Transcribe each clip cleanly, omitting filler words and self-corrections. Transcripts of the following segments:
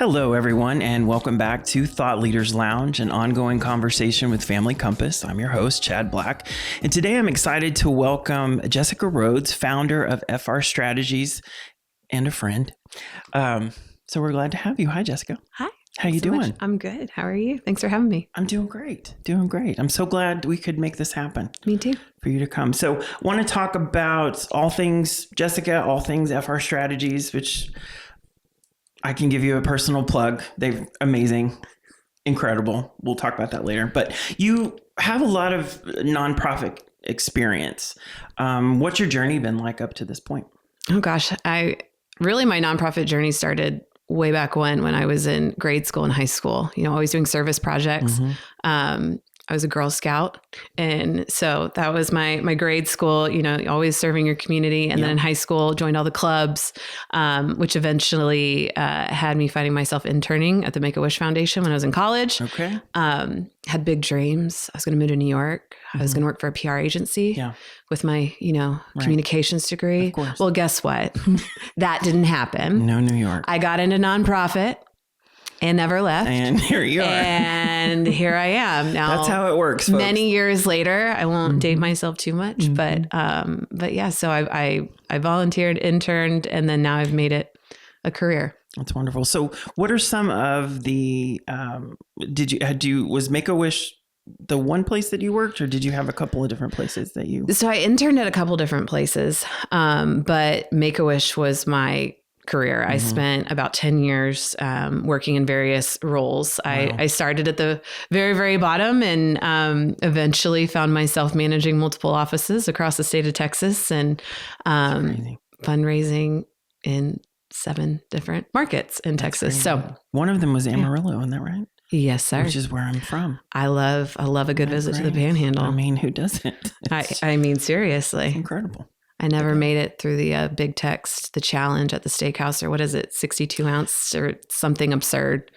Hello, everyone, and welcome back to Thought Leaders Lounge, an ongoing conversation with Family Compass. I'm your host, Chad Black, and today I'm excited to welcome Jessica Rhodes, founder of FR Strategies and a friend. So we're glad to have you. Hi, Jessica. Hi. How you doing? Much. I'm good. How are you? Thanks for having me. I'm doing great. I'm so glad we could make this happen. Me too. For you to come. So want to talk about all things Jessica, all things FR Strategies, which I can give you a personal plug. They're amazing, incredible. We'll talk about that later. But you have a lot of nonprofit experience. What's your journey been like up to this point? Oh gosh, my nonprofit journey started way back when I was in grade school and high school. You know, always doing service projects. Mm-hmm. I was a Girl Scout. And so that was my grade school, you know, always serving your community. And then in high school, joined all the clubs, which eventually had me finding myself interning at the Make-A-Wish Foundation when I was in college. Okay. Had big dreams. I was going to move to New York. Mm-hmm. I was going to work for a PR agency with my, communications degree. Of course. Well, guess what? That didn't happen. No, New York. I got into nonprofit. And never left. And here you are. And here I am now. That's how it works, folks. Many years later, I won't date myself too much, but yeah. So I volunteered, interned, and then now I've made it a career. That's wonderful. So, what are some of the? Was Make-A-Wish the one place that you worked, or did you have a couple of different places that you? So I interned at a couple different places, but Make-A-Wish was my career. I spent about 10 years working in various roles. Wow. I started at the very, very bottom and eventually found myself managing multiple offices across the state of Texas and fundraising in 7 different markets in Texas. Crazy. So one of them was Amarillo, isn't that right? Yes, sir. Which is where I'm from. I love a good visit to the Panhandle. I mean, who doesn't? I mean, seriously. It's incredible. I never made it through the big text, the challenge at the steakhouse, or what is it, 62 ounce or something absurd.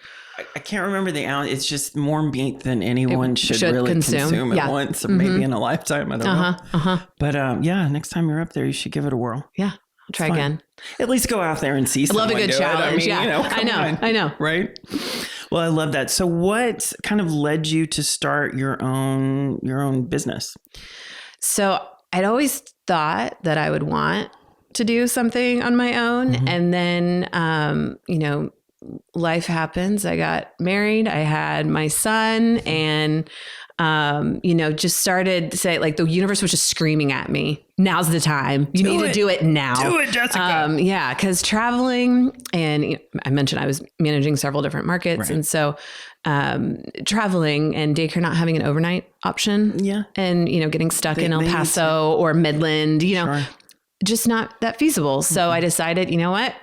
I can't remember the ounce. It's just more meat than anyone should really consume at once, or maybe in a lifetime. I don't know. But next time you're up there, you should give it a whirl. Yeah, I'll try again. At least go out there and see someone. I love a good challenge. I know. Right? Well, I love that. So what kind of led you to start your own business? So I'd always thought that I would want to do something on my own. Mm-hmm. And then, life happens. I got married. I had my son and, just started to say, like, the universe was just screaming at me. Now's the time. You need to do it now. Do it, Jessica. Because traveling, and I mentioned I was managing several different markets. Right. And so traveling and daycare not having an overnight option. Yeah. And, getting stuck in El Paso or Midland, just not that feasible. Mm-hmm. So I decided, you know what?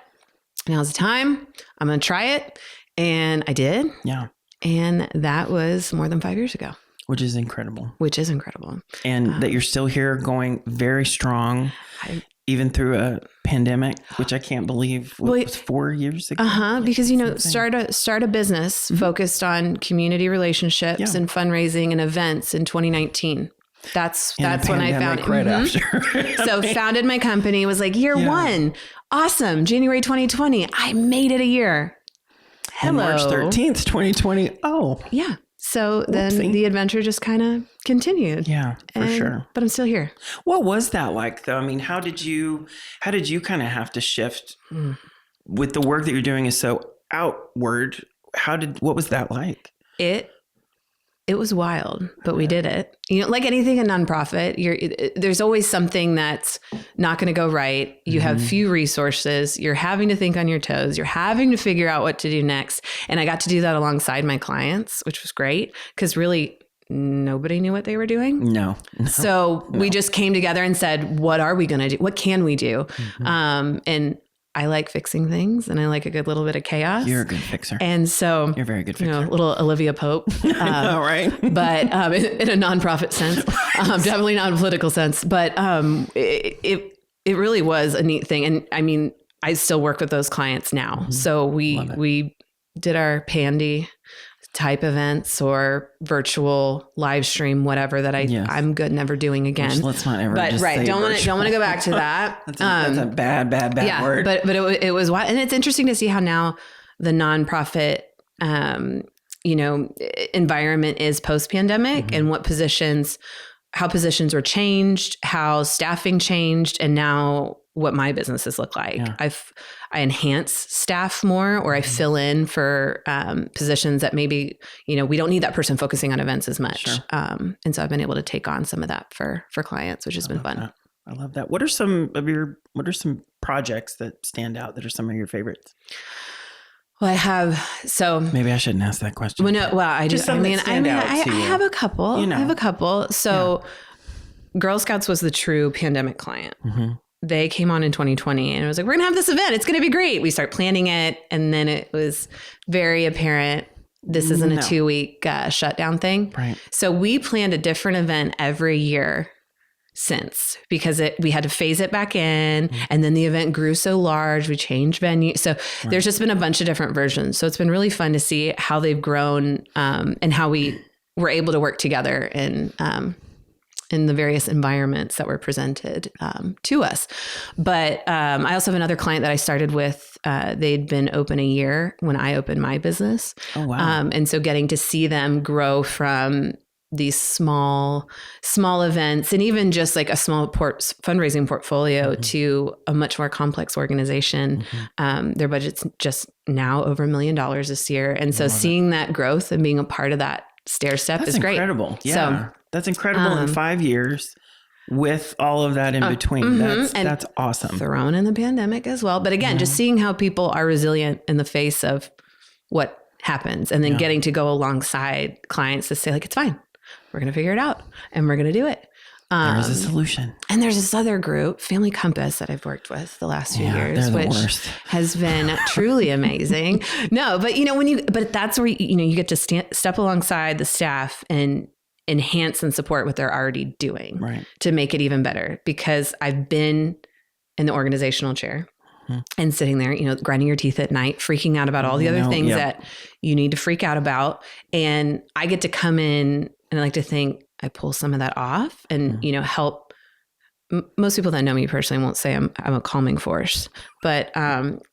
Now's the time. I'm going to try it. And I did. Yeah. And that was more than 5 years ago. Which is incredible. And that you're still here going very strong, even through a pandemic, which I can't believe was 4 years ago. Because, start a business focused on community relationships and fundraising and events in 2019. That's when I found it. Right after. So founded my company, was like year one. Awesome. January 2020. I made it a year. Hello. And March 13th, 2020. Oh. Yeah. So then the adventure just kind of continued. Yeah, for sure. But I'm still here. What was that like, though? I mean, how did you kind of have to shift with the work that you're doing is so outward? What was that like? It was wild, but we did it. Like anything in nonprofit, there's always something that's not going to go right. You have few resources. You're having to think on your toes. You're having to figure out what to do next. And I got to do that alongside my clients, which was great because really nobody knew what they were doing. No. So we just came together and said, what are we going to do? What can we do? Mm-hmm. And I like fixing things and I like a good little bit of chaos. You're a good fixer. And so you're a very good fixer. Little Olivia Pope. I know, right? But in a nonprofit sense, definitely not a political sense, but it really was a neat thing. And I mean, I still work with those clients now. Mm-hmm. So we did our Pandy type events or virtual live stream, whatever that I'm good never doing again. Which let's not ever. But just right, say don't want to go back to that. That's a bad word. But it was wild, and it's interesting to see how now the nonprofit, environment is post-pandemic and how positions were changed, how staffing changed, and now what my businesses look like. Yeah. I enhance staff more, or I fill in for positions that maybe, we don't need that person focusing on events as much. Sure. And so I've been able to take on some of that for clients, which has been fun. That. I love that. What are some projects that stand out that are some of your favorites? Well, I have, so maybe I shouldn't ask that question. Well, no, well, I do. I have a couple. I have a couple. So Girl Scouts was the true pandemic client. Mm-hmm. They came on in 2020 and it was like, we're going to have this event. It's going to be great. We start planning it. And then it was very apparent this isn't a 2-week shutdown thing. Right. So we planned a different event every year since, because we had to phase it back in, and then the event grew so large, we changed venue. So there's just been a bunch of different versions. So it's been really fun to see how they've grown and how we were able to work together in the various environments that were presented to us. But I also have another client that I started with. They'd been open a year when I opened my business. Oh, wow. And so getting to see them grow from these small events and even just like a small fundraising portfolio to a much more complex organization. Their budget's just now over $1 million this year. And so seeing that growth and being a part of that stair step is great. Incredible. Yeah. So, that's incredible in 5 years with all of that in between. That's awesome. Thrown in the pandemic as well. But again, just seeing how people are resilient in the face of what happens, and then getting to go alongside clients to say like, it's fine. We're going to figure it out and we're going to do it. There's a solution. And there's this other group, Family Compass, that I've worked with the last few years, which has been truly amazing. No, but but that's where, you get to step alongside the staff and enhance and support what they're already doing to make it even better. Because I've been in the organizational chair and sitting there, grinding your teeth at night, freaking out about all the other things that you need to freak out about. And I get to come in, and I like to think I pull some of that off and, help. Most people that know me personally won't say I'm a calming force, but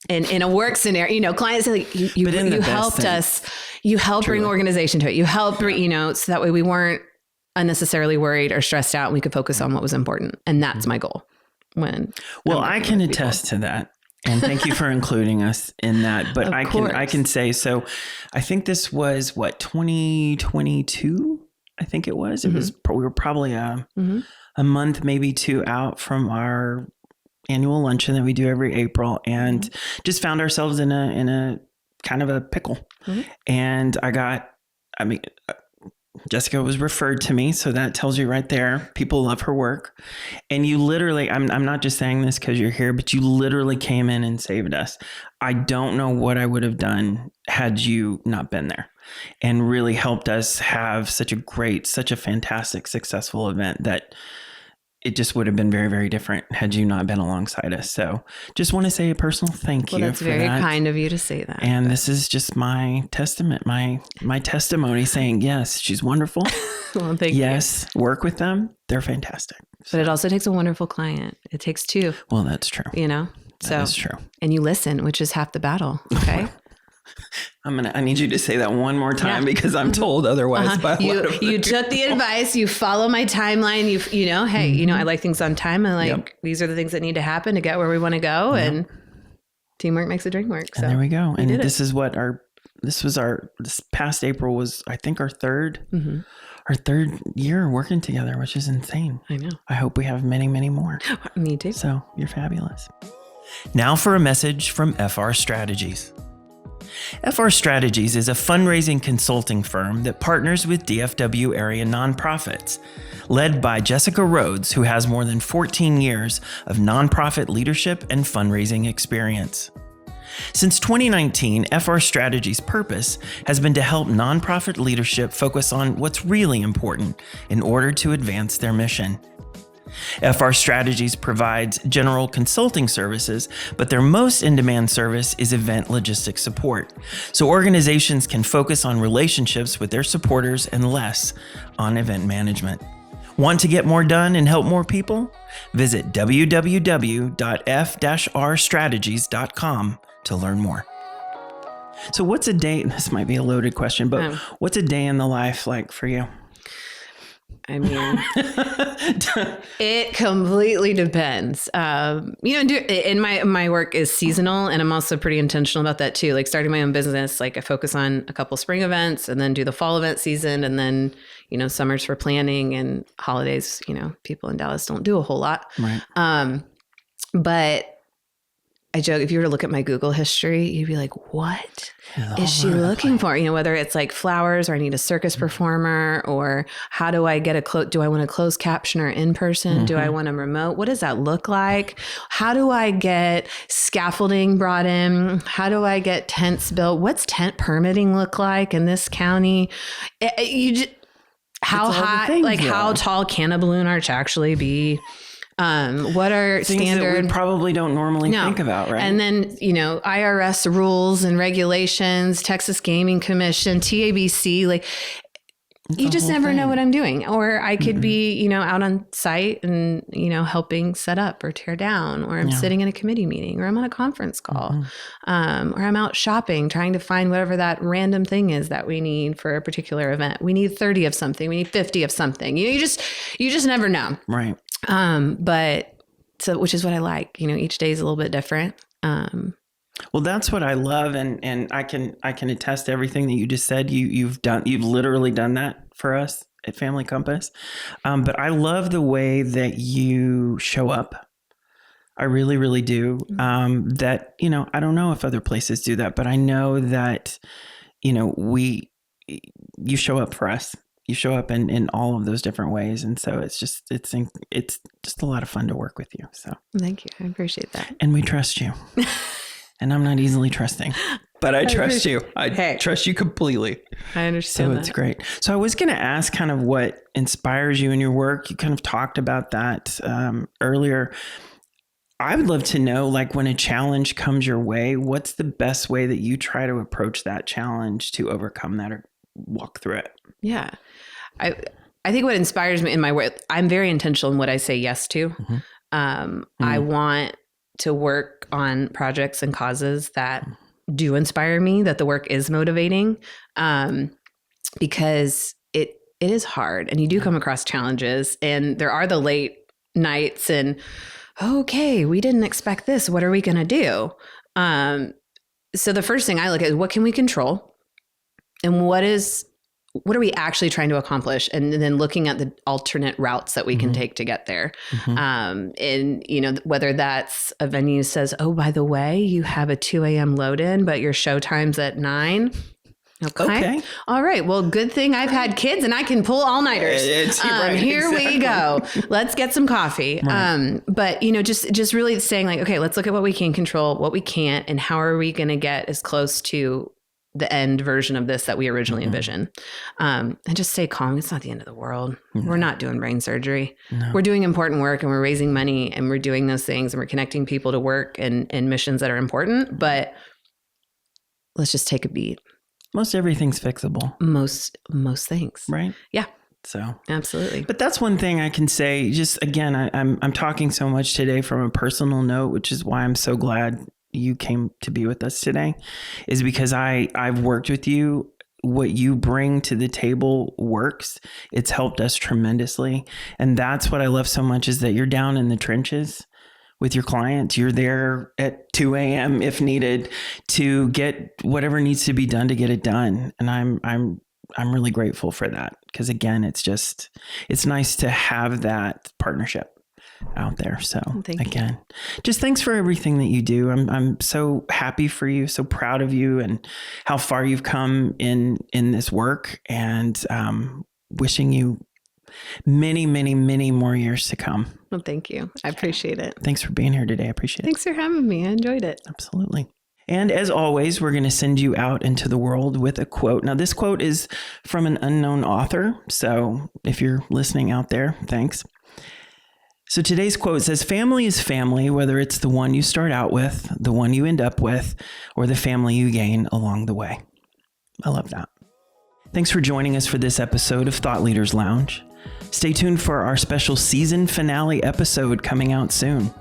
in a work scenario, clients say like, you helped us, you helped bring organization to it. You helped bring, so that way we weren't unnecessarily worried or stressed out, and we could focus on what was important. And that's my goal. I can attest to that. And thank you for including us in that. But I can say, so I think this was 2022. I think it was. It was. We were probably a month, maybe 2 out from our annual luncheon that we do every April, and just found ourselves in a kind of a pickle. And Jessica was referred to me, so that tells you right there, people love her work. And you literally, I'm not just saying this because you're here, but you literally came in and saved us. I don't know what I would have done had you not been there, and really helped us have such a fantastic, successful event that it just would have been very, very different had you not been alongside us. So just want to say a personal thank you. That's very kind of you to say that. And this is just my testament, my testimony saying, yes, she's wonderful. Well, thank you. Yes, work with them. They're fantastic. But it also takes a wonderful client. It takes two. Well, that's true. That's true. And you listen, which is half the battle. Okay. I need you to say that one more time because I'm told otherwise. You took the advice, you follow my timeline, I like things on time. And these are the things that need to happen to get where we want to go. And teamwork makes the dream work. So and there we go. And this is what this past April was, I think, our third year working together, which is insane. I know. I hope we have many, many more. Me too. So you're fabulous. Now for a message from FR Strategies. FR Strategies is a fundraising consulting firm that partners with DFW area nonprofits, led by Jessica Rhodes, who has more than 14 years of nonprofit leadership and fundraising experience. Since 2019, FR Strategies' purpose has been to help nonprofit leadership focus on what's really important in order to advance their mission. FR Strategies provides general consulting services, but their most in-demand service is event logistics support, so organizations can focus on relationships with their supporters and less on event management. Want to get more done and help more people? Visit www.f-rstrategies.com to learn more. So what's a day? This might be a loaded question, but what's a day in the life like for you? I mean, it completely depends. And my work is seasonal, and I'm also pretty intentional about that too. Like starting my own business, like I focus on a couple spring events and then do the fall event season. And then, summers for planning, and holidays, people in Dallas don't do a whole lot. Right. But I joke, if you were to look at my Google history, you'd be like, what is she looking for? Whether it's like flowers, or I need a circus performer, or how do I get do I want a closed caption or in person? Do I want a remote? What does that look like? How do I get scaffolding brought in? How do I get tents built? What's tent permitting look like in this county? How high, how tall can a balloon arch actually be? What are things standard that we probably don't normally think about, right? And then, IRS rules and regulations, Texas Gaming Commission, TABC, like you just never know what I'm doing. Or I could be, out on site and, helping set up or tear down, or I'm sitting in a committee meeting, or I'm on a conference call, or I'm out shopping, trying to find whatever that random thing is that we need for a particular event. We need 30 of something. We need 50 of something. You just never know. Right. Which is what I like, each day is a little bit different. Well, that's what I love. And I can attest to everything that you just said. You've literally done that for us at Family Compass. But I love the way that you show up. I really, really do. That, I don't know if other places do that, but I know that, you show up for us. You show up in all of those different ways. And so it's just a lot of fun to work with you. So thank you. I appreciate that. And we trust you. And I'm not easily trusting, but I trust you. I trust you completely. I understand. So it's great. So I was going to ask kind of what inspires you in your work. You kind of talked about that earlier. I would love to know, like, when a challenge comes your way, what's the best way that you try to approach that challenge to overcome that or walk through it? Yeah. I think what inspires me in my work, I'm very intentional in what I say yes to. I want to work on projects and causes that do inspire me, that the work is motivating, because it is hard, and you do come across challenges, and there are the late nights and, okay, we didn't expect this. What are we going to do? So the first thing I look at is, what can we control? And what are we actually trying to accomplish? And then looking at the alternate routes that we can take to get there. And, whether that's a venue says, oh, by the way, you have a 2 a.m. load in, but your show time's at 9. Okay. All right. Well, good thing I've had kids and I can pull all-nighters. Here we go. Let's get some coffee. Right. But, just really saying like, okay, let's look at what we can control, what we can't, and how are we going to get as close to the end version of this that we originally envisioned. And just stay calm. It's not the end of the world. We're not doing brain surgery. No. We're doing important work, and we're raising money, and we're doing those things, and we're connecting people to work and missions that are important. But let's just take a beat. Most everything's fixable. Most things. Right? Yeah. So absolutely. But that's one thing I can say. Just again, I'm talking so much today from a personal note, which is why I'm so glad you came to be with us today, is because I've worked with you. What you bring to the table works. It's helped us tremendously. And that's what I love so much, is that you're down in the trenches with your clients. You're there at 2 a.m. if needed to get whatever needs to be done to get it done. And I'm really grateful for that, because again, it's nice to have that partnership out there. So again, just thanks for everything that you do. I'm so happy for you, so proud of you and how far you've come in this work, and wishing you many, many, many more years to come. Well, thank you. I appreciate it. Thanks for being here today. I appreciate it. Thanks for having me. I enjoyed it. Absolutely. And as always, we're going to send you out into the world with a quote. Now, this quote is from an unknown author. So if you're listening out there, thanks. So today's quote says, "Family is family, whether it's the one you start out with, the one you end up with, or the family you gain along the way." I love that. Thanks for joining us for this episode of Thought Leaders Lounge. Stay tuned for our special season finale episode coming out soon.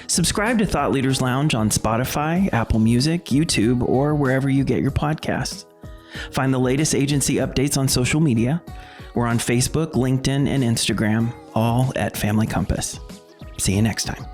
Subscribe to Thought Leaders Lounge on Spotify, Apple Music, YouTube, or wherever you get your podcasts. Find the latest agency updates on social media. We're on Facebook, LinkedIn, and Instagram, all at Family Compass. See you next time.